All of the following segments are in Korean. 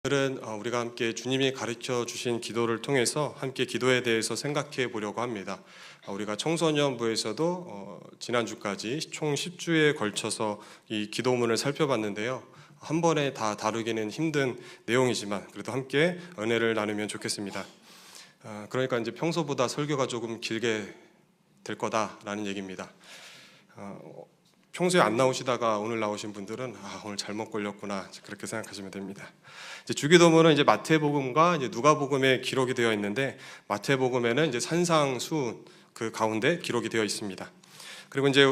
오늘은 우리가 함께 주님이 가르쳐 주신 기도를 통해서 함께 기도에 대해서 생각해 보려고 합니다. 우리가 청소년부에서도 지난주까지 총 10주에 걸쳐서 이 기도문을 살펴봤는데요. 한 번에 다 다루기는 힘든 내용이지만 그래도 함께 은혜를 나누면 좋겠습니다. 그러니까 이제 평소보다 설교가 조금 길게 될 거다라는 얘기입니다. 평소에 안 나오시다가 오늘 나오신 분들은 오늘 잘못 걸렸구나 그렇게 생각하시면 됩니다. 이제 주기도문은 이제 마태복음과 이제 누가복음에 기록이 되어 있는데 마태복음에는 이제 산상수훈 그 가운데 기록이 되어 있습니다. 그리고 이제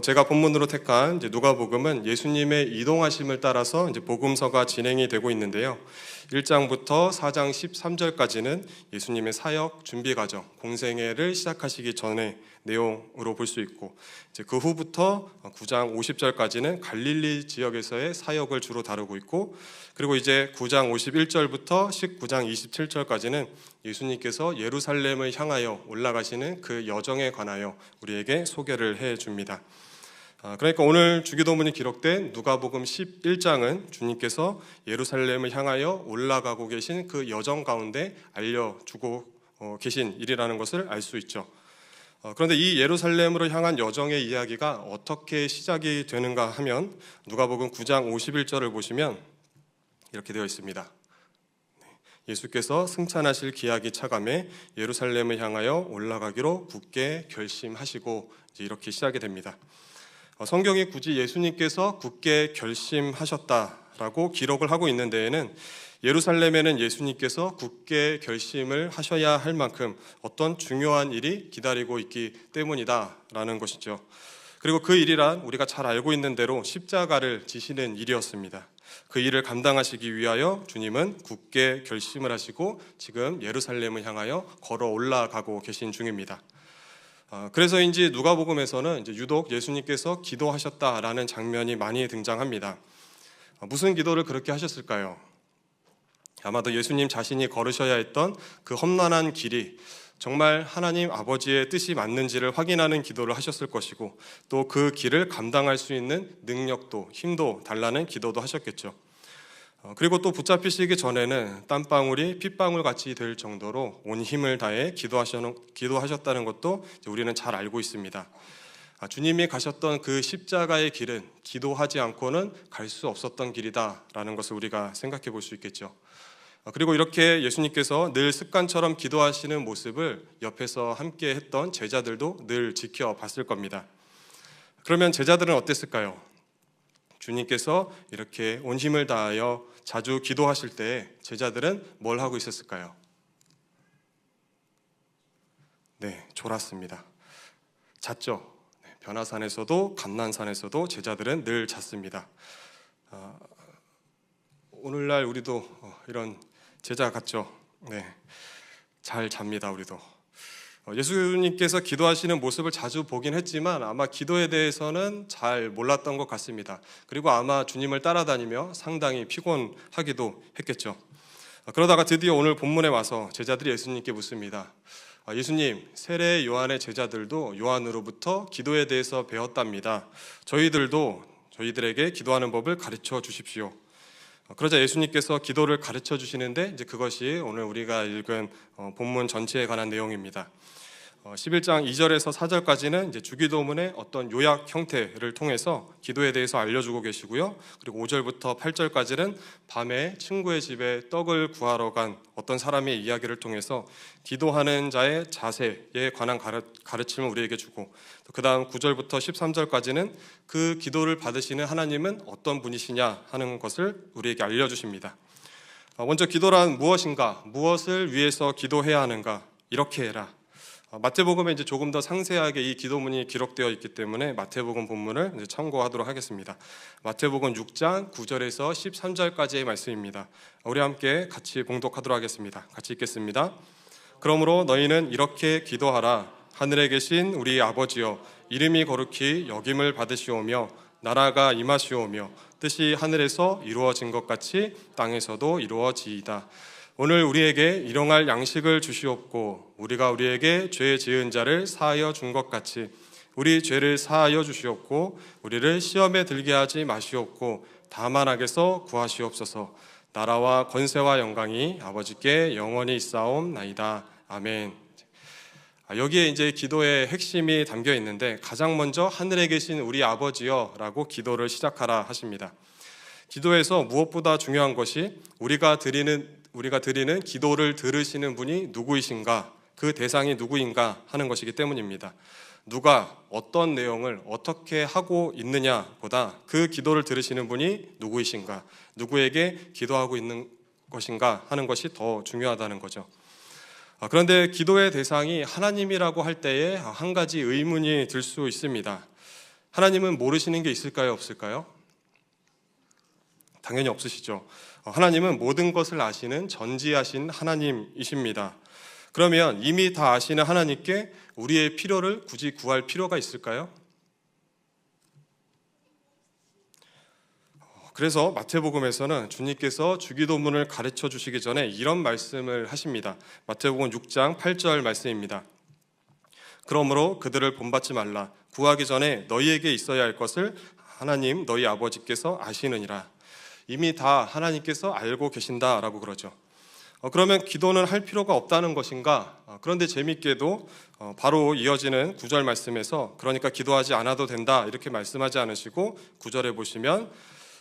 제가 본문으로 택한 이제 누가복음은 예수님의 이동하심을 따라서 이제 복음서가 진행이 되고 있는데요. 1장부터 4장 13절까지는 예수님의 사역 준비 과정, 공생애를 시작하시기 전에 내용으로 볼 수 있고, 이제 그 후부터 9장 50절까지는 갈릴리 지역에서의 사역을 주로 다루고 있고, 그리고 이제 9장 51절부터 19장 27절까지는 예수님께서 예루살렘을 향하여 올라가시는 그 여정에 관하여 우리에게 소개를 해줍니다. 그러니까 오늘 주기도문이 기록된 누가복음 11장은 주님께서 예루살렘을 향하여 올라가고 계신 그 여정 가운데 알려주고 계신 일이라는 것을 알 수 있죠. 그런데 이 예루살렘으로 향한 여정의 이야기가 어떻게 시작이 되는가 하면 누가복음 9장 51절을 보시면 이렇게 되어 있습니다. 예수께서 승천하실 기약이 차감해 예루살렘을 향하여 올라가기로 굳게 결심하시고 이렇게 시작이 됩니다. 성경이 굳이 예수님께서 굳게 결심하셨다라고 기록을 하고 있는 데에는 예루살렘에는 예수님께서 굳게 결심을 하셔야 할 만큼 어떤 중요한 일이 기다리고 있기 때문이다라는 것이죠. 그리고 그 일이란 우리가 잘 알고 있는 대로 십자가를 지시는 일이었습니다. 그 일을 감당하시기 위하여 주님은 굳게 결심을 하시고 지금 예루살렘을 향하여 걸어 올라가고 계신 중입니다. 그래서인지 누가복음에서는 이제 유독 예수님께서 기도하셨다라는 장면이 많이 등장합니다. 무슨 기도를 그렇게 하셨을까요? 아마도 예수님 자신이 걸으셔야 했던 그 험난한 길이 정말 하나님 아버지의 뜻이 맞는지를 확인하는 기도를 하셨을 것이고, 또 그 길을 감당할 수 있는 능력도 힘도 달라는 기도도 하셨겠죠. 그리고 또 붙잡히시기 전에는 땀방울이 핏방울 같이 될 정도로 온 힘을 다해 기도하셨다는 것도 우리는 잘 알고 있습니다. 주님이 가셨던 그 십자가의 길은 기도하지 않고는 갈 수 없었던 길이다라는 것을 우리가 생각해 볼 수 있겠죠. 그리고 이렇게 예수님께서 늘 습관처럼 기도하시는 모습을 옆에서 함께 했던 제자들도 늘 지켜봤을 겁니다. 그러면 제자들은 어땠을까요? 주님께서 이렇게 온 힘을 다하여 자주 기도하실 때 제자들은 뭘 하고 있었을까요? 네, 졸았습니다. 잤죠. 변화산에서도 감난산에서도 제자들은 늘 잤습니다. 오늘날 우리도 이런 제자 같죠? 네, 잘 잡니다. 우리도 예수님께서 기도하시는 모습을 자주 보긴 했지만 아마 기도에 대해서는 잘 몰랐던 것 같습니다. 그리고 아마 주님을 따라다니며 상당히 피곤하기도 했겠죠. 그러다가 드디어 오늘 본문에 와서 제자들이 예수님께 묻습니다. 예수님, 세례 요한의 제자들도 요한으로부터 기도에 대해서 배웠답니다. 저희들에게 기도하는 법을 가르쳐 주십시오. 그러자 예수님께서 기도를 가르쳐 주시는데 이제 그것이 오늘 우리가 읽은 본문 전체에 관한 내용입니다. 11장 2절에서 4절까지는 이제 주기도문의 어떤 요약 형태를 통해서 기도에 대해서 알려주고 계시고요. 그리고 5절부터 8절까지는 밤에 친구의 집에 떡을 구하러 간 어떤 사람의 이야기를 통해서 기도하는 자의 자세에 관한 가르침을 우리에게 주고, 그 다음 9절부터 13절까지는 그 기도를 받으시는 하나님은 어떤 분이시냐 하는 것을 우리에게 알려주십니다. 먼저 기도란 무엇인가, 무엇을 위해서 기도해야 하는가, 이렇게 해라. 마태복음에 이제 조금 더 상세하게 이 기도문이 기록되어 있기 때문에 마태복음 본문을 이제 참고하도록 하겠습니다. 마태복음 6장 9절에서 13절까지의 말씀입니다. 우리 함께 같이 봉독하도록 하겠습니다. 같이 읽겠습니다. 그러므로 너희는 이렇게 기도하라. 하늘에 계신 우리 아버지여, 이름이 거룩히 여김을 받으시오며 나라가 임하시오며 뜻이 하늘에서 이루어진 것 같이 땅에서도 이루어지이다. 오늘 우리에게 일용할 양식을 주시옵고 우리가 우리에게 죄 지은 자를 사하여 준 것 같이 우리 죄를 사하여 주시옵고 우리를 시험에 들게 하지 마시옵고 다만 악에서 구하시옵소서. 나라와 권세와 영광이 아버지께 영원히 있사옵나이다. 아멘. 여기에 이제 기도의 핵심이 담겨 있는데, 가장 먼저 하늘에 계신 우리 아버지여 라고 기도를 시작하라 하십니다. 기도에서 무엇보다 중요한 것이 우리가 드리는 기도를 들으시는 분이 누구이신가, 그 대상이 누구인가 하는 것이기 때문입니다. 누가 어떤 내용을 어떻게 하고 있느냐보다 그 기도를 들으시는 분이 누구이신가, 누구에게 기도하고 있는 것인가 하는 것이 더 중요하다는 거죠. 그런데 기도의 대상이 하나님이라고 할 때에 한 가지 의문이 들 수 있습니다. 하나님은 모르시는 게 있을까요, 없을까요? 당연히 없으시죠. 하나님은 모든 것을 아시는 전지하신 하나님이십니다. 그러면 이미 다 아시는 하나님께 우리의 필요를 굳이 구할 필요가 있을까요? 그래서 마태복음에서는 주님께서 주기도문을 가르쳐 주시기 전에 이런 말씀을 하십니다. 마태복음 6장 8절 말씀입니다. 그러므로 그들을 본받지 말라. 구하기 전에 너희에게 있어야 할 것을 하나님 너희 아버지께서 아시느니라. 이미 다 하나님께서 알고 계신다라고 그러죠. 그러면 기도는 할 필요가 없다는 것인가? 그런데 재미있게도 바로 이어지는 9절 말씀에서 그러니까 기도하지 않아도 된다 이렇게 말씀하지 않으시고 9절에 보시면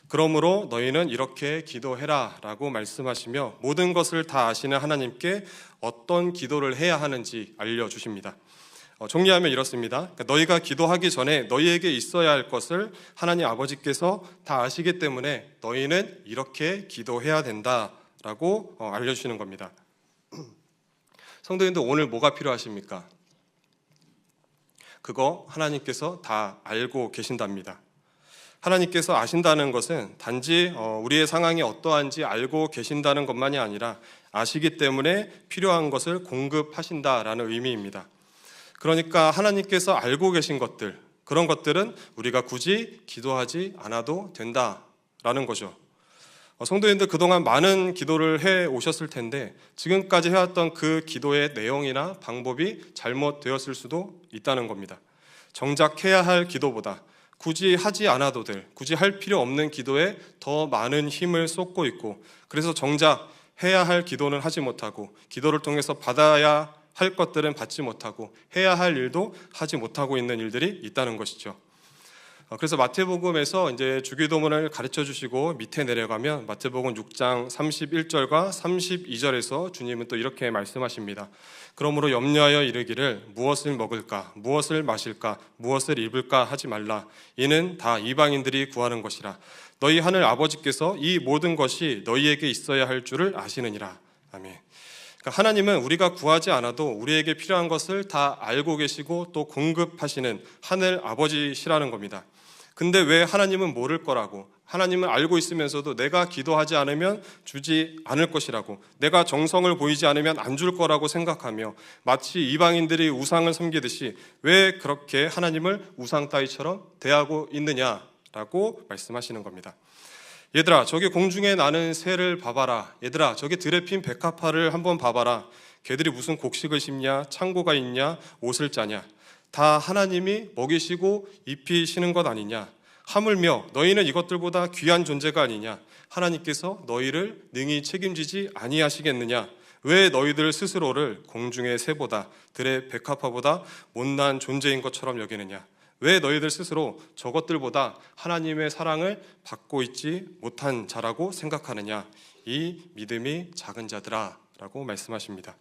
그러므로 너희는 이렇게 기도해라 라고 말씀하시며 모든 것을 다 아시는 하나님께 어떤 기도를 해야 하는지 알려주십니다. 정리하면 이렇습니다. 그러니까 너희가 기도하기 전에 너희에게 있어야 할 것을 하나님 아버지께서 다 아시기 때문에 너희는 이렇게 기도해야 된다라고 알려주시는 겁니다. 성도님들, 오늘 뭐가 필요하십니까? 그거 하나님께서 다 알고 계신답니다. 하나님께서 아신다는 것은 단지 우리의 상황이 어떠한지 알고 계신다는 것만이 아니라 아시기 때문에 필요한 것을 공급하신다라는 의미입니다. 그러니까 하나님께서 알고 계신 것들, 그런 것들은 우리가 굳이 기도하지 않아도 된다라는 거죠. 성도님들, 그동안 많은 기도를 해 오셨을 텐데 지금까지 해왔던 그 기도의 내용이나 방법이 잘못되었을 수도 있다는 겁니다. 정작 해야 할 기도보다 굳이 하지 않아도 될, 굳이 할 필요 없는 기도에 더 많은 힘을 쏟고 있고, 그래서 정작 해야 할 기도는 하지 못하고 기도를 통해서 받아야 할 것들은 받지 못하고 해야 할 일도 하지 못하고 있는 일들이 있다는 것이죠. 그래서 마태복음에서 이제 주기도문을 가르쳐 주시고 밑에 내려가면 마태복음 6장 31절과 32절에서 주님은 또 이렇게 말씀하십니다. 그러므로 염려하여 이르기를 무엇을 먹을까, 무엇을 마실까, 무엇을 입을까 하지 말라. 이는 다 이방인들이 구하는 것이라. 너희 하늘 아버지께서 이 모든 것이 너희에게 있어야 할 줄을 아시느니라. 아멘. 그러니까 하나님은 우리가 구하지 않아도 우리에게 필요한 것을 다 알고 계시고 또 공급하시는 하늘 아버지시라는 겁니다. 근데 왜 하나님은 모를 거라고, 하나님은 알고 있으면서도 내가 기도하지 않으면 주지 않을 것이라고, 내가 정성을 보이지 않으면 안 줄 거라고 생각하며 마치 이방인들이 우상을 섬기듯이 왜 그렇게 하나님을 우상 따위처럼 대하고 있느냐라고 말씀하시는 겁니다. 얘들아, 저기 공중에 나는 새를 봐봐라. 얘들아, 저기 들에 핀 백합화를 한번 봐봐라. 걔들이 무슨 곡식을 심냐, 창고가 있냐, 옷을 짜냐. 다 하나님이 먹이시고 입히시는 것 아니냐. 하물며 너희는 이것들보다 귀한 존재가 아니냐. 하나님께서 너희를 능히 책임지지 아니하시겠느냐. 왜 너희들 스스로를 공중의 새보다 들의 백합화보다 못난 존재인 것처럼 여기느냐. 왜 너희들 스스로 저것들보다 하나님의 사랑을 받고 있지 못한 자라고 생각하느냐. 이 믿음이 작은 자들아 라고 말씀하십니다.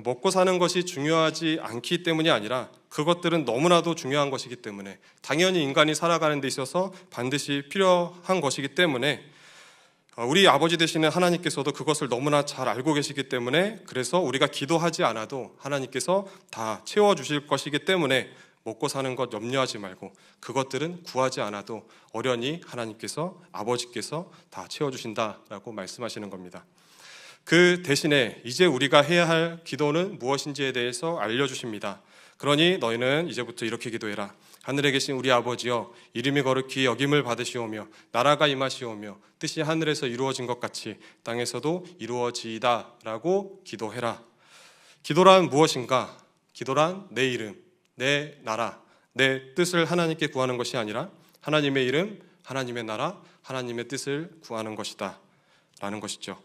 먹고 사는 것이 중요하지 않기 때문이 아니라 그것들은 너무나도 중요한 것이기 때문에, 당연히 인간이 살아가는 데 있어서 반드시 필요한 것이기 때문에 우리 아버지 되시는 하나님께서도 그것을 너무나 잘 알고 계시기 때문에, 그래서 우리가 기도하지 않아도 하나님께서 다 채워주실 것이기 때문에 먹고 사는 것 염려하지 말고 그것들은 구하지 않아도 어련히 하나님께서, 아버지께서 다 채워주신다라고 말씀하시는 겁니다. 그 대신에 이제 우리가 해야 할 기도는 무엇인지에 대해서 알려주십니다. 그러니 너희는 이제부터 이렇게 기도해라. 하늘에 계신 우리 아버지여, 이름이 거룩히 여김을 받으시오며 나라가 임하시오며 뜻이 하늘에서 이루어진 것 같이 땅에서도 이루어지이다 라고 기도해라. 기도란 무엇인가? 기도란 내 이름, 내 나라, 내 뜻을 하나님께 구하는 것이 아니라 하나님의 이름, 하나님의 나라, 하나님의 뜻을 구하는 것이다 라는 것이죠.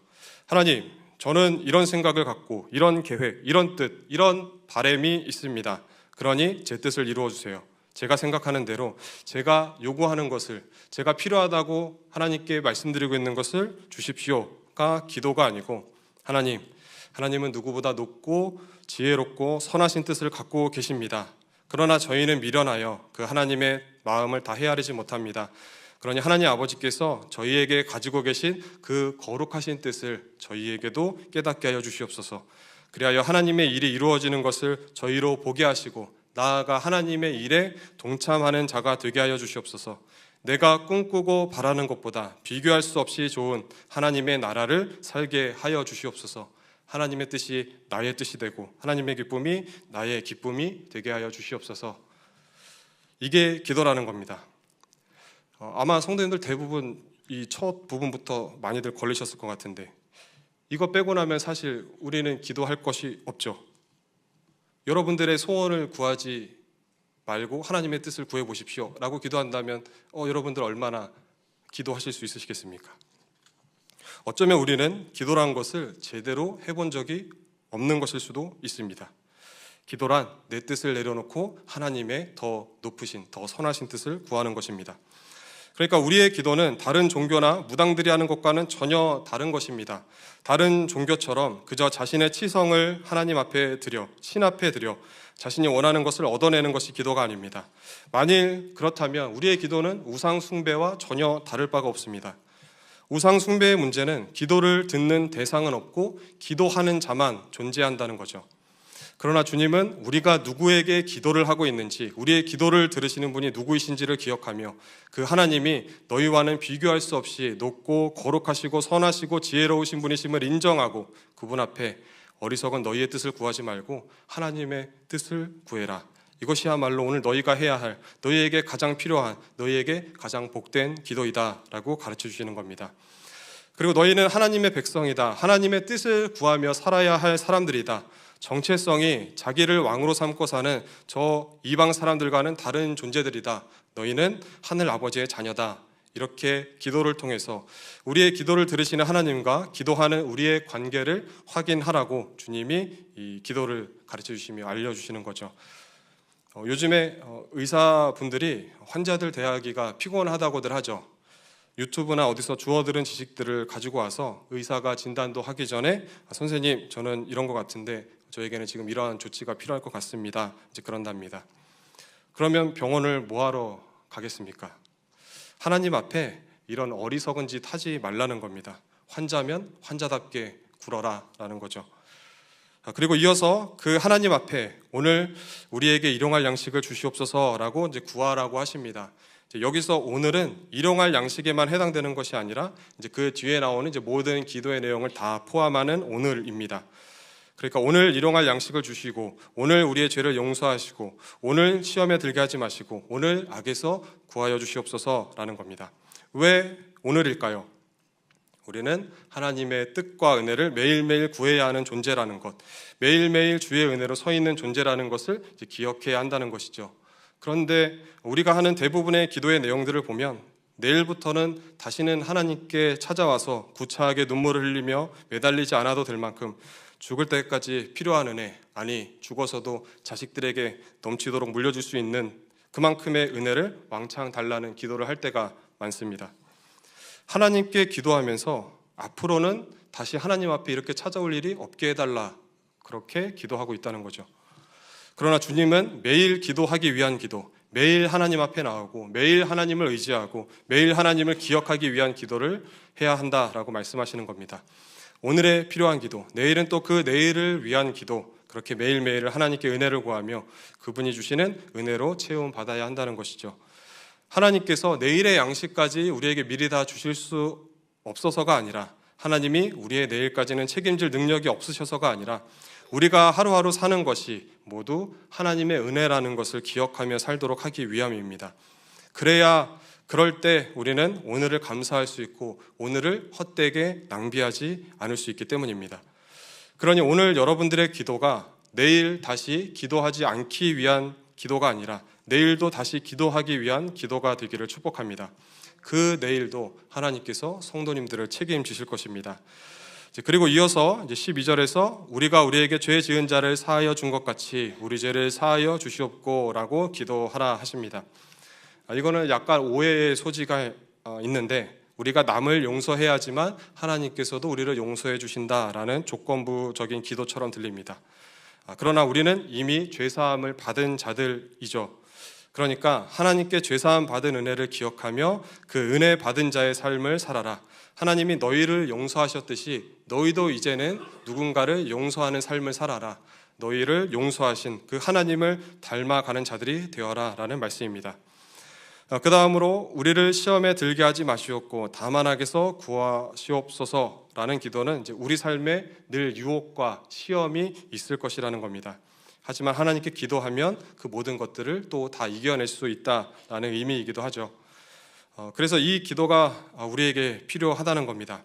하나님, 저는 이런 생각을 갖고 이런 계획, 이런 뜻, 이런 바람이 있습니다. 그러니 제 뜻을 이루어 주세요. 제가 생각하는 대로, 제가 요구하는 것을, 제가 필요하다고 하나님께 말씀드리고 있는 것을 주십시오가 기도가 아니고, 하나님은 누구보다 높고 지혜롭고 선하신 뜻을 갖고 계십니다. 그러나 저희는 미련하여 그 하나님의 마음을 다 헤아리지 못합니다. 그러니 하나님 아버지께서 저희에게 가지고 계신 그 거룩하신 뜻을 저희에게도 깨닫게 하여 주시옵소서. 그리하여 하나님의 일이 이루어지는 것을 저희로 보게 하시고, 나아가 하나님의 일에 동참하는 자가 되게 하여 주시옵소서. 내가 꿈꾸고 바라는 것보다 비교할 수 없이 좋은 하나님의 나라를 살게 하여 주시옵소서. 하나님의 뜻이 나의 뜻이 되고 하나님의 기쁨이 나의 기쁨이 되게 하여 주시옵소서. 이게 기도라는 겁니다. 아마 성도님들 대부분 이 첫 부분부터 많이들 걸리셨을 것 같은데, 이거 빼고 나면 사실 우리는 기도할 것이 없죠. 여러분들의 소원을 구하지 말고 하나님의 뜻을 구해 보십시오 라고 기도한다면 여러분들 얼마나 기도하실 수 있으시겠습니까? 어쩌면 우리는 기도란 것을 제대로 해본 적이 없는 것일 수도 있습니다. 기도란 내 뜻을 내려놓고 하나님의 더 높으신, 더 선하신 뜻을 구하는 것입니다. 그러니까 우리의 기도는 다른 종교나 무당들이 하는 것과는 전혀 다른 것입니다. 다른 종교처럼 그저 자신의 치성을 하나님 앞에 드려, 신 앞에 드려 자신이 원하는 것을 얻어내는 것이 기도가 아닙니다. 만일 그렇다면 우리의 기도는 우상 숭배와 전혀 다를 바가 없습니다. 우상 숭배의 문제는 기도를 듣는 대상은 없고 기도하는 자만 존재한다는 거죠. 그러나 주님은 우리가 누구에게 기도를 하고 있는지, 우리의 기도를 들으시는 분이 누구이신지를 기억하며 그 하나님이 너희와는 비교할 수 없이 높고 거룩하시고 선하시고 지혜로우신 분이심을 인정하고 그분 앞에 어리석은 너희의 뜻을 구하지 말고 하나님의 뜻을 구해라. 이것이야말로 오늘 너희가 해야 할, 너희에게 가장 필요한, 너희에게 가장 복된 기도이다 라고 가르쳐 주시는 겁니다. 그리고 너희는 하나님의 백성이다, 하나님의 뜻을 구하며 살아야 할 사람들이다, 정체성이 자기를 왕으로 삼고 사는 저 이방 사람들과는 다른 존재들이다, 너희는 하늘 아버지의 자녀다. 이렇게 기도를 통해서 우리의 기도를 들으시는 하나님과 기도하는 우리의 관계를 확인하라고 주님이 이 기도를 가르쳐 주시며 알려주시는 거죠. 요즘에 의사분들이 환자들 대하기가 피곤하다고들 하죠. 유튜브나 어디서 주워 들은 지식들을 가지고 와서 의사가 진단도 하기 전에 선생님, 저는 이런 것 같은데 저에게는 지금 이러한 조치가 필요할 것 같습니다. 이제 그런답니다. 그러면 병원을 뭐하러 가겠습니까? 하나님 앞에 이런 어리석은 짓 하지 말라는 겁니다. 환자면 환자답게 굴어라 라는 거죠. 그리고 이어서 그 하나님 앞에 오늘 우리에게 일용할 양식을 주시옵소서라고 이제 구하라고 하십니다. 여기서 오늘은 일용할 양식에만 해당되는 것이 아니라 이제 그 뒤에 나오는 이제 모든 기도의 내용을 다 포함하는 오늘입니다. 그러니까 오늘 일용할 양식을 주시고, 오늘 우리의 죄를 용서하시고, 오늘 시험에 들게 하지 마시고, 오늘 악에서 구하여 주시옵소서라는 겁니다. 왜 오늘일까요? 우리는 하나님의 뜻과 은혜를 매일매일 구해야 하는 존재라는 것, 매일매일 주의 은혜로 서 있는 존재라는 것을 이제 기억해야 한다는 것이죠. 그런데 우리가 하는 대부분의 기도의 내용들을 보면 내일부터는 다시는 하나님께 찾아와서 구차하게 눈물을 흘리며 매달리지 않아도 될 만큼 죽을 때까지 필요한 은혜, 아니 죽어서도 자식들에게 넘치도록 물려줄 수 있는 그만큼의 은혜를 왕창 달라는 기도를 할 때가 많습니다. 하나님께 기도하면서 앞으로는 다시 하나님 앞에 이렇게 찾아올 일이 없게 해달라, 그렇게 기도하고 있다는 거죠. 그러나 주님은 매일 기도하기 위한 기도, 매일 하나님 앞에 나오고 매일 하나님을 의지하고 매일 하나님을 기억하기 위한 기도를 해야 한다라고 말씀하시는 겁니다. 오늘에 필요한 기도, 내일은 또 그 내일을 위한 기도, 그렇게 매일매일 하나님께 은혜를 구하며 그분이 주시는 은혜로 채움받아야 한다는 것이죠. 하나님께서 내일의 양식까지 우리에게 미리 다 주실 수 없어서가 아니라, 하나님이 우리의 내일까지는 책임질 능력이 없으셔서가 아니라 우리가 하루하루 사는 것이 모두 하나님의 은혜라는 것을 기억하며 살도록 하기 위함입니다. 그럴 때 우리는 오늘을 감사할 수 있고 오늘을 헛되게 낭비하지 않을 수 있기 때문입니다. 그러니 오늘 여러분들의 기도가 내일 다시 기도하지 않기 위한 기도가 아니라 내일도 다시 기도하기 위한 기도가 되기를 축복합니다. 그 내일도 하나님께서 성도님들을 책임지실 것입니다. 그리고 이어서 이제 12절에서 우리가 우리에게 죄 지은 자를 사하여 준 것 같이 우리 죄를 사하여 주시옵고라고 기도하라 하십니다. 이거는 약간 오해의 소지가 있는데, 우리가 남을 용서해야지만 하나님께서도 우리를 용서해 주신다라는 조건부적인 기도처럼 들립니다. 그러나 우리는 이미 죄사함을 받은 자들이죠. 그러니까 하나님께 죄사함 받은 은혜를 기억하며 그 은혜 받은 자의 삶을 살아라. 하나님이 너희를 용서하셨듯이 너희도 이제는 누군가를 용서하는 삶을 살아라. 너희를 용서하신 그 하나님을 닮아가는 자들이 되어라 라는 말씀입니다. 그 다음으로 우리를 시험에 들게 하지 마시옵고 다만 악에서 구하시옵소서라는 기도는 이제 우리 삶에 늘 유혹과 시험이 있을 것이라는 겁니다. 하지만 하나님께 기도하면 그 모든 것들을 또 다 이겨낼 수 있다라는 의미이기도 하죠. 그래서 이 기도가 우리에게 필요하다는 겁니다.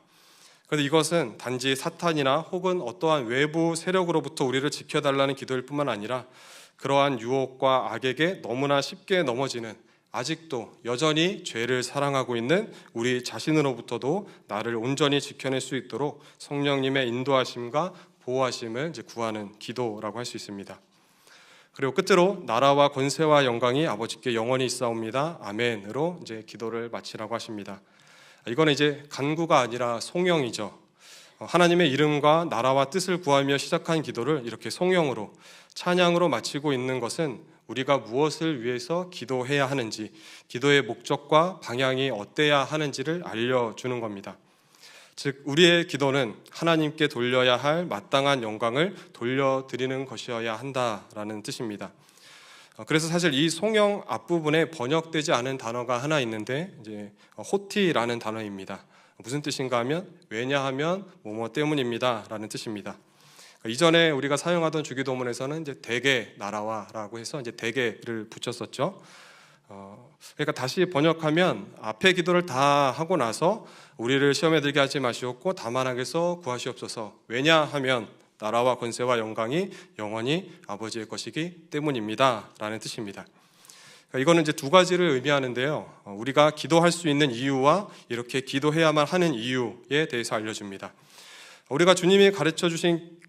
그런데 이것은 단지 사탄이나 혹은 어떠한 외부 세력으로부터 우리를 지켜달라는 기도일 뿐만 아니라 그러한 유혹과 악에게 너무나 쉽게 넘어지는, 아직도 여전히 죄를 사랑하고 있는 우리 자신으로부터도 나를 온전히 지켜낼 수 있도록 성령님의 인도하심과 보호하심을 이제 구하는 기도라고 할 수 있습니다. 그리고 끝으로 나라와 권세와 영광이 아버지께 영원히 있사옵니다. 아멘으로 이제 기도를 마치라고 하십니다. 이거는 이제 간구가 아니라 송영이죠. 하나님의 이름과 나라와 뜻을 구하며 시작한 기도를 이렇게 송영으로, 찬양으로 마치고 있는 것은 우리가 무엇을 위해서 기도해야 하는지, 기도의 목적과 방향이 어때야 하는지를 알려주는 겁니다. 즉 우리의 기도는 하나님께 돌려야 할 마땅한 영광을 돌려드리는 것이어야 한다라는 뜻입니다. 그래서 사실 이 송영 앞부분에 번역되지 않은 단어가 하나 있는데 이제 호티라는 단어입니다. 무슨 뜻인가 하면 왜냐하면 뭐뭐 때문입니다 라는 뜻입니다. 이전에 우리가 사용하던 주기도문에서는 이제 대개 나라와라고 해서 이제 대개를 붙였었죠. 그러니까 다시 번역하면 앞에 기도를 다 하고 나서 우리를 시험에 들게 하지 마시옵고 다만 악에서 구하시옵소서. 왜냐하면 나라와 권세와 영광이 영원히 아버지의 것이기 때문입니다 라는 뜻입니다. 이거는 이제 두 가지를 의미하는데요, 우리가 기도할 수 있는 이유와 이렇게 기도해야만 하는 이유에 대해서 알려줍니다. 우리가 주님이 가르쳐 주신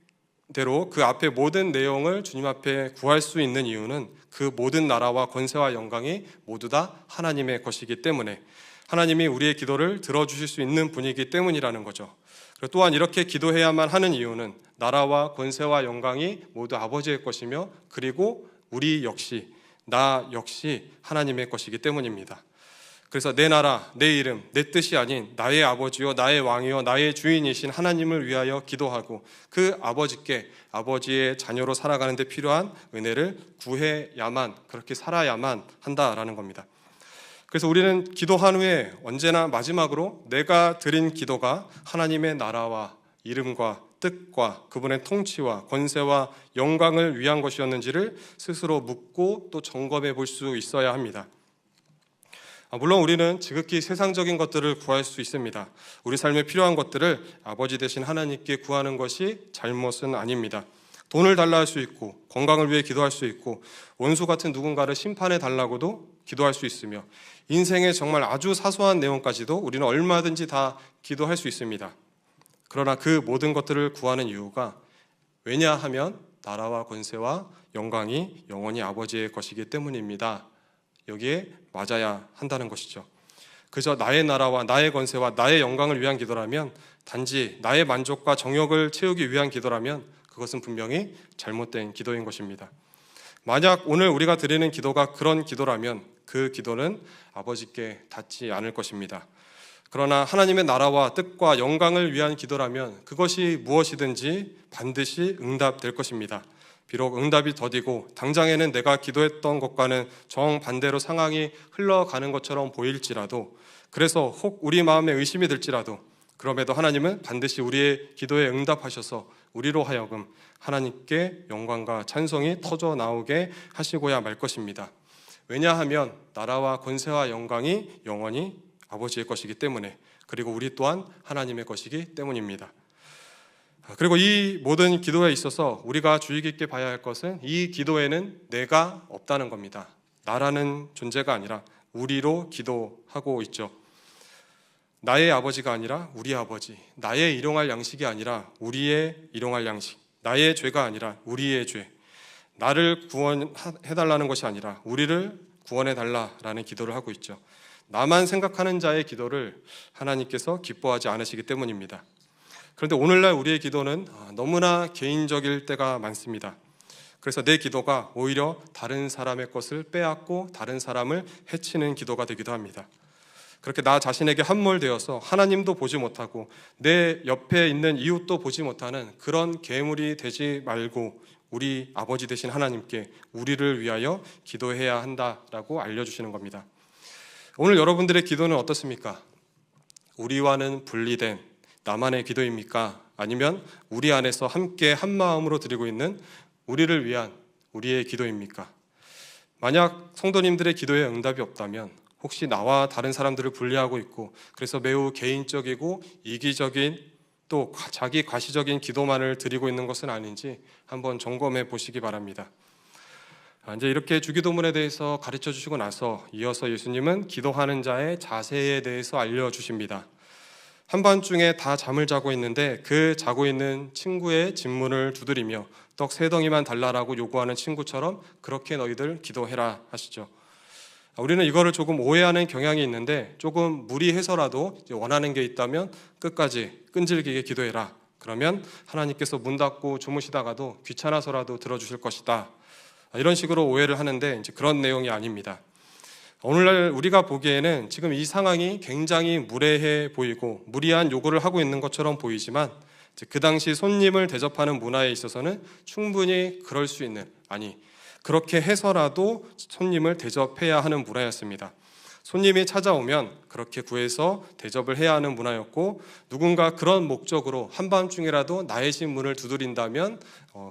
대로 그 앞에 모든 내용을 주님 앞에 구할 수 있는 이유는 그 모든 나라와 권세와 영광이 모두 다 하나님의 것이기 때문에, 하나님이 우리의 기도를 들어주실 수 있는 분이기 때문이라는 거죠. 그리고 또한 이렇게 기도해야만 하는 이유는 나라와 권세와 영광이 모두 아버지의 것이며 그리고 우리 역시, 나 역시 하나님의 것이기 때문입니다. 그래서 내 나라, 내 이름, 내 뜻이 아닌 나의 아버지요 나의 왕이요 나의 주인이신 하나님을 위하여 기도하고 그 아버지께 아버지의 자녀로 살아가는 데 필요한 은혜를 구해야만, 그렇게 살아야만 한다라는 겁니다. 그래서 우리는 기도한 후에 언제나 마지막으로 내가 드린 기도가 하나님의 나라와 이름과 뜻과 그분의 통치와 권세와 영광을 위한 것이었는지를 스스로 묻고 또 점검해 볼 수 있어야 합니다. 물론 우리는 지극히 세상적인 것들을 구할 수 있습니다. 우리 삶에 필요한 것들을 아버지 되신 하나님께 구하는 것이 잘못은 아닙니다. 돈을 달라 할 수 있고 건강을 위해 기도할 수 있고 원수 같은 누군가를 심판해 달라고도 기도할 수 있으며 인생의 정말 아주 사소한 내용까지도 우리는 얼마든지 다 기도할 수 있습니다. 그러나 그 모든 것들을 구하는 이유가 왜냐하면 나라와 권세와 영광이 영원히 아버지의 것이기 때문입니다. 여기에 맞아야 한다는 것이죠. 그저 나의 나라와 나의 권세와 나의 영광을 위한 기도라면, 단지 나의 만족과 정욕을 채우기 위한 기도라면 그것은 분명히 잘못된 기도인 것입니다. 만약 오늘 우리가 드리는 기도가 그런 기도라면 그 기도는 아버지께 닿지 않을 것입니다. 그러나 하나님의 나라와 뜻과 영광을 위한 기도라면 그것이 무엇이든지 반드시 응답될 것입니다. 비록 응답이 더디고 당장에는 내가 기도했던 것과는 정반대로 상황이 흘러가는 것처럼 보일지라도, 그래서 혹 우리 마음에 의심이 들지라도, 그럼에도 하나님은 반드시 우리의 기도에 응답하셔서 우리로 하여금 하나님께 영광과 찬송이 터져 나오게 하시고야 말 것입니다. 왜냐하면 나라와 권세와 영광이 영원히 아버지의 것이기 때문에, 그리고 우리 또한 하나님의 것이기 때문입니다. 그리고 이 모든 기도에 있어서 우리가 주의 깊게 봐야 할 것은 이 기도에는 내가 없다는 겁니다. 나라는 존재가 아니라 우리로 기도하고 있죠. 나의 아버지가 아니라 우리 아버지, 나의 일용할 양식이 아니라 우리의 일용할 양식, 나의 죄가 아니라 우리의 죄, 나를 구원해달라는 것이 아니라 우리를 구원해달라라는 기도를 하고 있죠. 나만 생각하는 자의 기도를 하나님께서 기뻐하지 않으시기 때문입니다. 그런데 오늘날 우리의 기도는 너무나 개인적일 때가 많습니다. 그래서 내 기도가 오히려 다른 사람의 것을 빼앗고 다른 사람을 해치는 기도가 되기도 합니다. 그렇게 나 자신에게 함몰되어서 하나님도 보지 못하고 내 옆에 있는 이웃도 보지 못하는 그런 괴물이 되지 말고 우리 아버지 되신 하나님께 우리를 위하여 기도해야 한다라고 알려주시는 겁니다. 오늘 여러분들의 기도는 어떻습니까? 우리와는 분리된 나만의 기도입니까? 아니면 우리 안에서 함께 한 마음으로 드리고 있는 우리를 위한 우리의 기도입니까? 만약 성도님들의 기도에 응답이 없다면 혹시 나와 다른 사람들을 분리하고 있고 그래서 매우 개인적이고 이기적인 또 자기 과시적인 기도만을 드리고 있는 것은 아닌지 한번 점검해 보시기 바랍니다. 이제 이렇게 주기도문에 대해서 가르쳐 주시고 나서 이어서 예수님은 기도하는 자의 자세에 대해서 알려주십니다. 한밤중에 다 잠을 자고 있는데 그 자고 있는 친구의 진문을 두드리며 떡 3덩이만 달라라고 요구하는 친구처럼 그렇게 너희들 기도해라 하시죠. 우리는 이거를 조금 오해하는 경향이 있는데 조금 무리해서라도 원하는 게 있다면 끝까지 끈질기게 기도해라. 그러면 하나님께서 문 닫고 주무시다가도 귀찮아서라도 들어주실 것이다. 이런 식으로 오해를 하는데 이제 그런 내용이 아닙니다. 오늘날 우리가 보기에는 지금 이 상황이 굉장히 무례해 보이고 무리한 요구를 하고 있는 것처럼 보이지만 그 당시 손님을 대접하는 문화에 있어서는 충분히 그럴 수 있는, 아니 그렇게 해서라도 손님을 대접해야 하는 문화였습니다. 손님이 찾아오면 그렇게 구해서 대접을 해야 하는 문화였고 누군가 그런 목적으로 한밤중이라도 나의 집 문을 두드린다면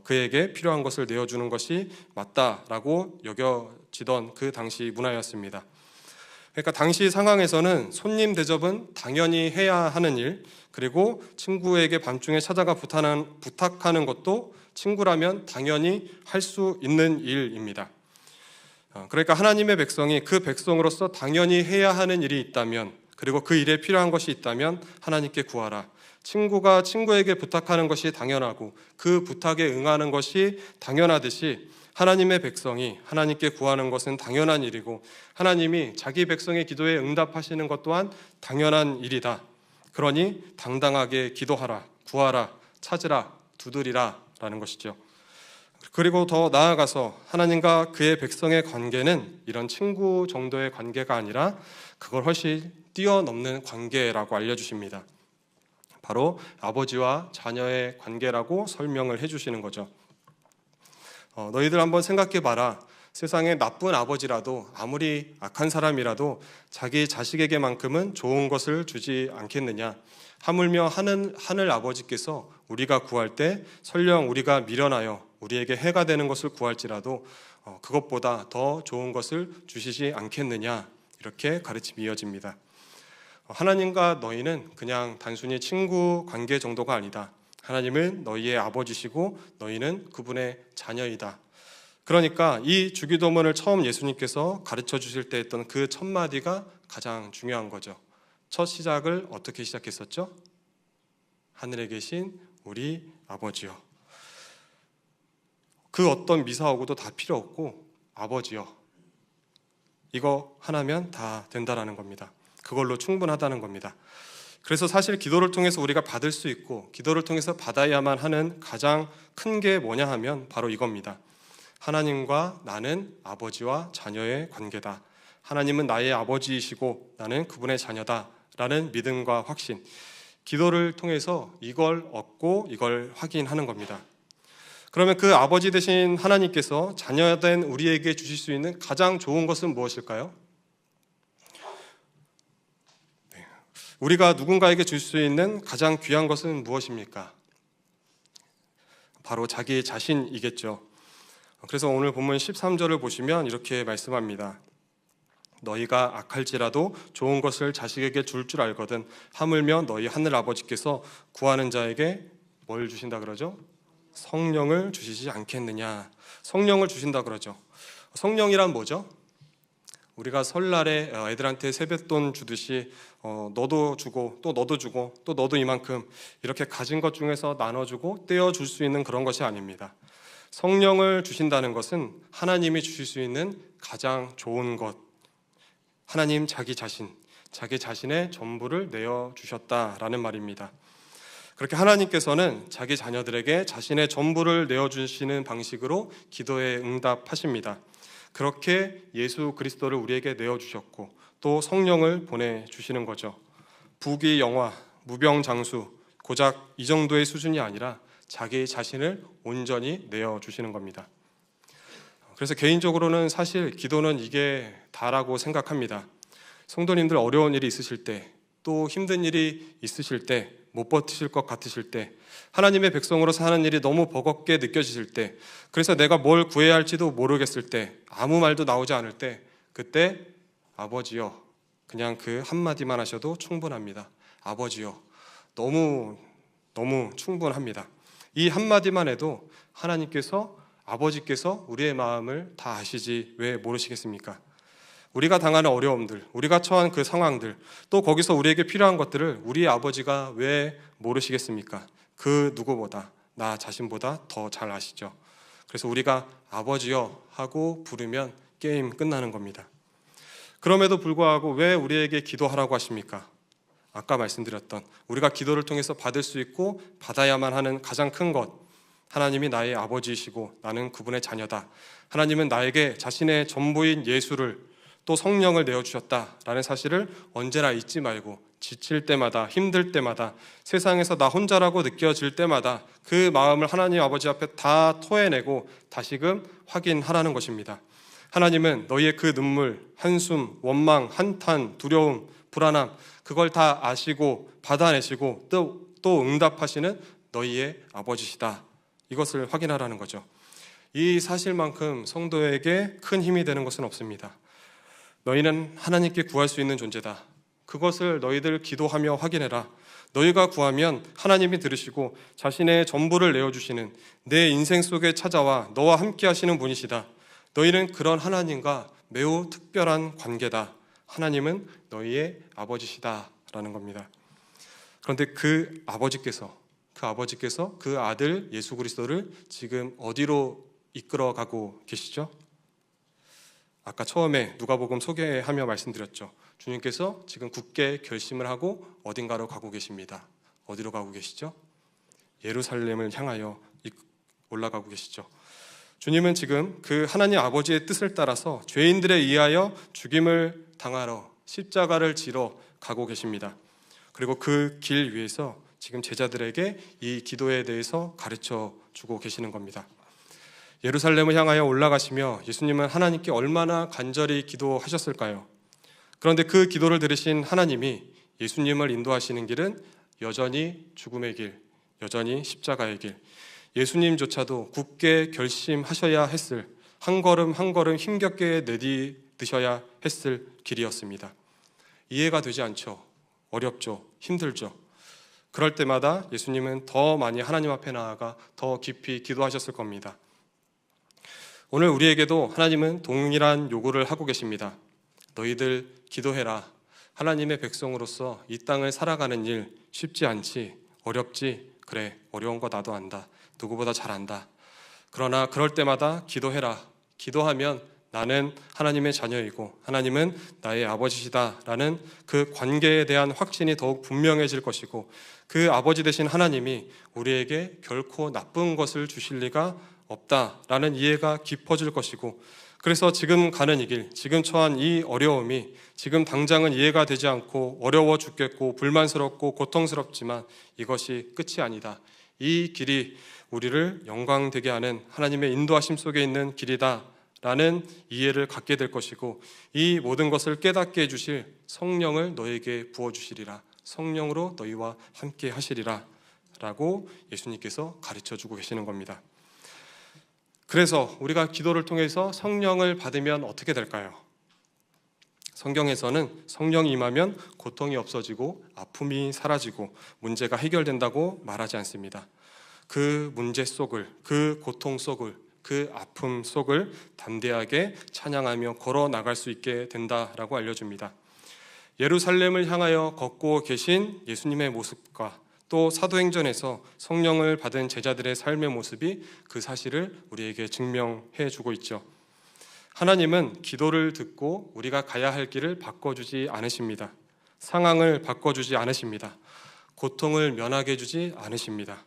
그에게 필요한 것을 내어주는 것이 맞다라고 여겨지던 그 당시 문화였습니다. 그러니까 당시 상황에서는 손님 대접은 당연히 해야 하는 일, 그리고 친구에게 밤중에 찾아가 부탁하는 것도 친구라면 당연히 할 수 있는 일입니다. 그러니까 하나님의 백성이 그 백성으로서 당연히 해야 하는 일이 있다면, 그리고 그 일에 필요한 것이 있다면 하나님께 구하라. 친구가 친구에게 부탁하는 것이 당연하고 그 부탁에 응하는 것이 당연하듯이 하나님의 백성이 하나님께 구하는 것은 당연한 일이고 하나님이 자기 백성의 기도에 응답하시는 것 또한 당연한 일이다. 그러니 당당하게 기도하라, 구하라, 찾으라, 두드리라 라는 것이죠. 그리고 더 나아가서 하나님과 그의 백성의 관계는 이런 친구 정도의 관계가 아니라 그걸 훨씬 뛰어넘는 관계라고 알려주십니다. 바로 아버지와 자녀의 관계라고 설명을 해주시는 거죠. 너희들 한번 생각해봐라. 세상에 나쁜 아버지라도 아무리 악한 사람이라도 자기 자식에게만큼은 좋은 것을 주지 않겠느냐. 하물며 하늘 아버지께서 우리가 구할 때 설령 우리가 미련하여 우리에게 해가 되는 것을 구할지라도 그것보다 더 좋은 것을 주시지 않겠느냐. 이렇게 가르침이 이어집니다. 하나님과 너희는 그냥 단순히 친구 관계 정도가 아니다. 하나님은 너희의 아버지시고 너희는 그분의 자녀이다. 그러니까 이 주기도문을 처음 예수님께서 가르쳐 주실 때 했던 그 첫 마디가 가장 중요한 거죠. 첫 시작을 어떻게 시작했었죠? 하늘에 계신 우리 아버지요. 그 어떤 미사오고도 다 필요 없고 아버지요. 이거 하나면 다 된다라는 겁니다. 그걸로 충분하다는 겁니다. 그래서 사실 기도를 통해서 우리가 받을 수 있고 기도를 통해서 받아야만 하는 가장 큰 게 뭐냐 하면 바로 이겁니다. 하나님과 나는 아버지와 자녀의 관계다. 하나님은 나의 아버지이시고 나는 그분의 자녀다 라는 믿음과 확신, 기도를 통해서 이걸 얻고 이걸 확인하는 겁니다. 그러면 그 아버지 되신 하나님께서 자녀된 우리에게 주실 수 있는 가장 좋은 것은 무엇일까요? 우리가 누군가에게 줄 수 있는 가장 귀한 것은 무엇입니까? 바로 자기 자신이겠죠. 그래서 오늘 본문 13절을 보시면 이렇게 말씀합니다. 너희가 악할지라도 좋은 것을 자식에게 줄 줄 알거든 하물며 너희 하늘 아버지께서 구하는 자에게 뭘 주신다 그러죠? 성령을 주시지 않겠느냐. 성령을 주신다 그러죠. 성령이란 뭐죠? 우리가 설날에 애들한테 세뱃돈 주듯이 너도 주고 또 너도 주고 또 너도 이만큼 이렇게 가진 것 중에서 나눠주고 떼어줄 수 있는 그런 것이 아닙니다. 성령을 주신다는 것은 하나님이 주실 수 있는 가장 좋은 것, 하나님 자기 자신의 전부를 내어주셨다라는 말입니다. 그렇게 하나님께서는 자기 자녀들에게 자신의 전부를 내어주시는 방식으로 기도에 응답하십니다. 그렇게 예수 그리스도를 우리에게 내어주셨고 또 성령을 보내주시는 거죠. 부귀영화, 무병장수, 고작 이 정도의 수준이 아니라 자기 자신을 온전히 내어주시는 겁니다. 그래서 개인적으로는 사실 기도는 이게 다라고 생각합니다. 성도님들 어려운 일이 있으실 때, 또 힘든 일이 있으실 때, 못 버티실 것 같으실 때, 하나님의 백성으로서 하는 일이 너무 버겁게 느껴지실 때, 그래서 내가 뭘 구해야 할지도 모르겠을 때, 아무 말도 나오지 않을 때, 그때 아버지여, 그냥 그 한마디만 하셔도 충분합니다. 아버지여, 너무 충분합니다. 이 한마디만 해도 하나님께서, 아버지께서 우리의 마음을 다 아시지 왜 모르시겠습니까? 우리가 당하는 어려움들, 우리가 처한 그 상황들, 또 거기서 우리에게 필요한 것들을 우리 아버지가 왜 모르시겠습니까? 그 누구보다, 나 자신보다 더 잘 아시죠. 그래서 우리가 아버지여 하고 부르면 게임 끝나는 겁니다. 그럼에도 불구하고 왜 우리에게 기도하라고 하십니까? 아까 말씀드렸던 우리가 기도를 통해서 받을 수 있고 받아야만 하는 가장 큰 것, 하나님이 나의 아버지이시고 나는 그분의 자녀다. 하나님은 나에게 자신의 전부인 예수를 또 성령을 내어주셨다라는 사실을 언제나 잊지 말고 지칠 때마다, 힘들 때마다, 세상에서 나 혼자라고 느껴질 때마다 그 마음을 하나님 아버지 앞에 다 토해내고 다시금 확인하라는 것입니다. 하나님은 너희의 그 눈물, 한숨, 원망, 한탄, 두려움, 불안함, 그걸 다 아시고 받아내시고 또 응답하시는 너희의 아버지시다. 이것을 확인하라는 거죠. 이 사실만큼 성도에게 큰 힘이 되는 것은 없습니다. 너희는 하나님께 구할 수 있는 존재다. 그것을 너희들 기도하며 확인해라. 너희가 구하면 하나님이 들으시고 자신의 전부를 내어주시는 내 인생 속에 찾아와 너와 함께 하시는 분이시다. 너희는 그런 하나님과 매우 특별한 관계다. 하나님은 너희의 아버지시다라는 겁니다. 그런데 그 아버지께서 그 아들 예수 그리스도를 지금 어디로 이끌어가고 계시죠? 아까 처음에 누가복음 소개하며 말씀드렸죠. 주님께서 지금 굳게 결심을 하고 어딘가로 가고 계십니다. 어디로 가고 계시죠? 예루살렘을 향하여 올라가고 계시죠. 주님은 지금 그 하나님 아버지의 뜻을 따라서 죄인들에 의하여 죽임을 당하러 십자가를 지러 가고 계십니다. 그리고 그 길 위에서 지금 제자들에게 이 기도에 대해서 가르쳐 주고 계시는 겁니다. 예루살렘을 향하여 올라가시며 예수님은 하나님께 얼마나 간절히 기도하셨을까요? 그런데 그 기도를 들으신 하나님이 예수님을 인도하시는 길은 여전히 죽음의 길, 여전히 십자가의 길, 예수님조차도 굳게 결심하셔야 했을, 한 걸음 한 걸음 힘겹게 내디드셔야 했을 길이었습니다. 이해가 되지 않죠. 어렵죠. 힘들죠. 그럴 때마다 예수님은 더 많이 하나님 앞에 나아가 더 깊이 기도하셨을 겁니다. 오늘 우리에게도 하나님은 동일한 요구를 하고 계십니다. 너희들 기도해라. 하나님의 백성으로서 이 땅을 살아가는 일 쉽지 않지, 어렵지, 그래, 어려운 거 나도 안다. 누구보다 잘 안다. 그러나 그럴 때마다 기도해라. 기도하면 나는 하나님의 자녀이고 하나님은 나의 아버지시다라는 그 관계에 대한 확신이 더욱 분명해질 것이고, 그 아버지 되신 하나님이 우리에게 결코 나쁜 것을 주실 리가 없다라는 이해가 깊어질 것이고, 그래서 지금 가는 이 길, 지금 처한 이 어려움이 지금 당장은 이해가 되지 않고 어려워 죽겠고 불만스럽고 고통스럽지만 이것이 끝이 아니다. 이 길이 우리를 영광되게 하는 하나님의 인도하심 속에 있는 길이다 라는 이해를 갖게 될 것이고, 이 모든 것을 깨닫게 해주실 성령을 너에게 부어주시리라. 성령으로 너희와 함께 하시리라 라고 예수님께서 가르쳐주고 계시는 겁니다. 그래서 우리가 기도를 통해서 성령을 받으면 어떻게 될까요? 성경에서는 성령이 임하면 고통이 없어지고 아픔이 사라지고 문제가 해결된다고 말하지 않습니다. 그 문제 속을, 그 고통 속을, 그 아픔 속을 담대하게 찬양하며 걸어 나갈 수 있게 된다라고 알려줍니다. 예루살렘을 향하여 걷고 계신 예수님의 모습과 또 사도행전에서 성령을 받은 제자들의 삶의 모습이 그 사실을 우리에게 증명해 주고 있죠. 하나님은 기도를 듣고 우리가 가야 할 길을 바꿔주지 않으십니다. 상황을 바꿔주지 않으십니다. 고통을 면하게 해주지 않으십니다.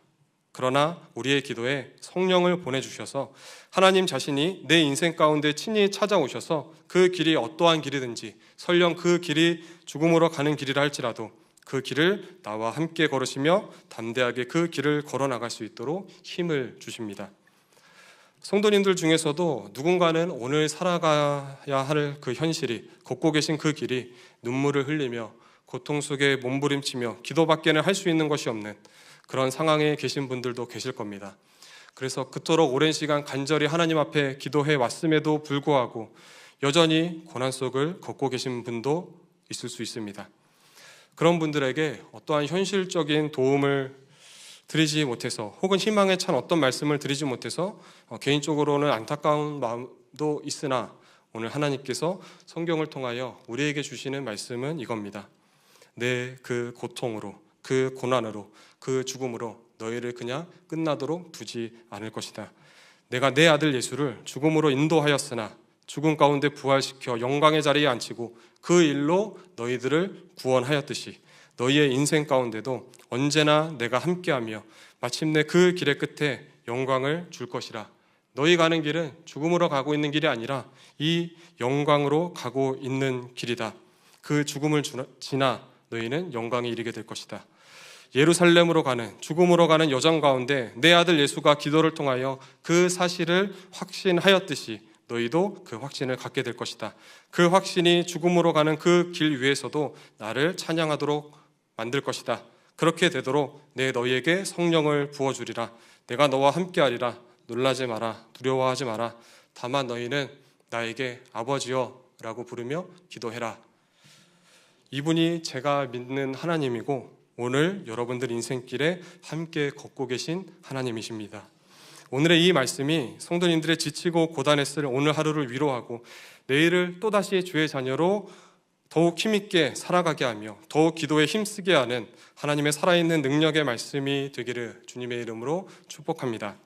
그러나 우리의 기도에 성령을 보내주셔서 하나님 자신이 내 인생 가운데 친히 찾아오셔서 그 길이 어떠한 길이든지 설령 그 길이 죽음으로 가는 길이라 할지라도 그 길을 나와 함께 걸으시며 담대하게 그 길을 걸어 나갈 수 있도록 힘을 주십니다. 성도님들 중에서도 누군가는 오늘 살아가야 할 그 현실이, 걷고 계신 그 길이 눈물을 흘리며 고통 속에 몸부림치며 기도밖에는 할 수 있는 것이 없는 그런 상황에 계신 분들도 계실 겁니다. 그래서 그토록 오랜 시간 간절히 하나님 앞에 기도해 왔음에도 불구하고 여전히 고난 속을 걷고 계신 분도 있을 수 있습니다. 그런 분들에게 어떠한 현실적인 도움을 드리지 못해서 혹은 희망에 찬 어떤 말씀을 드리지 못해서 개인적으로는 안타까운 마음도 있으나 오늘 하나님께서 성경을 통하여 우리에게 주시는 말씀은 이겁니다. 내 그 고통으로, 그 고난으로, 그 죽음으로 너희를 그냥 끝나도록 두지 않을 것이다. 내가 내 아들 예수를 죽음으로 인도하였으나 죽음 가운데 부활시켜 영광의 자리에 앉히고 그 일로 너희들을 구원하였듯이 너희의 인생 가운데도 언제나 내가 함께하며 마침내 그 길의 끝에 영광을 줄 것이라. 너희 가는 길은 죽음으로 가고 있는 길이 아니라 이 영광으로 가고 있는 길이다. 그 죽음을 지나 너희는 영광에 이르게 될 것이다. 예루살렘으로 가는, 죽음으로 가는 여정 가운데 내 아들 예수가 기도를 통하여 그 사실을 확신하였듯이 너희도 그 확신을 갖게 될 것이다. 그 확신이 죽음으로 가는 그 길 위에서도 나를 찬양하도록 만들 것이다. 그렇게 되도록 내 너희에게 성령을 부어주리라. 내가 너와 함께하리라. 놀라지 마라. 두려워하지 마라. 다만 너희는 나에게 아버지여 라고 부르며 기도해라. 이분이 제가 믿는 하나님이고 오늘 여러분들 인생길에 함께 걷고 계신 하나님이십니다. 오늘의 이 말씀이 성도님들의 지치고 고단했을 오늘 하루를 위로하고 내일을 또다시 주의 자녀로 더욱 힘있게 살아가게 하며 더욱 기도에 힘쓰게 하는 하나님의 살아있는 능력의 말씀이 되기를 주님의 이름으로 축복합니다.